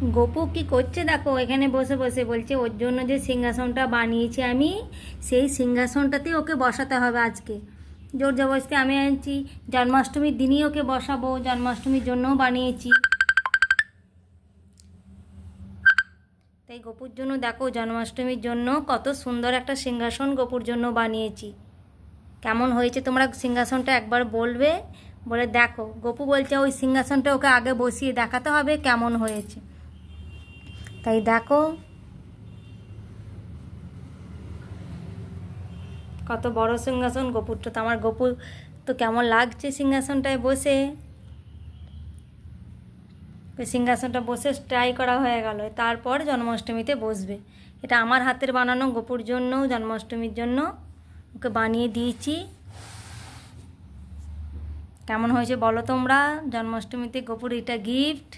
গোপু কি করছে দেখো, এখানে বসে বসে বলছে ওর জন্য যে সিংহাসনটা বানিয়েছি আমি, সেই সিংহাসনটাতেই ওকে বসাতে হবে আজকে। জোর জবরদস্তি আমি আনছি, জন্মাষ্টমীর দিনই ওকে বসাবো, জন্মাষ্টমীর জন্যও বানিয়েছি। তাই গোপুর জন্য দেখো, জন্মাষ্টমীর জন্য কত সুন্দর একটা সিংহাসন গোপুর জন্য বানিয়েছি। কেমন হয়েছে তোমরা সিংহাসনটা একবার বলবে, বলে দেখো। গোপু বলছে ওই সিংহাসনটা ওকে আগে বসিয়ে দেখাতে হবে কেমন হয়েছে। তাই দেখো কত বড় সিংহাসন গোপুরটা। তো আমার গোপু তো কেমন লাগছে সিংহাসনটায় বসে। ওই সিংহাসনটা বসে ট্রাই করা হয়ে গেল, তারপর জন্মাষ্টমীতে বসবে। এটা আমার হাতের বানানো, গোপুর জন্য জন্মাষ্টমীর জন্য ওকে বানিয়ে দিয়েছি। কেমন হয়েছে বলো তোমরা, জন্মাষ্টমীতে গোপুর এটা গিফট।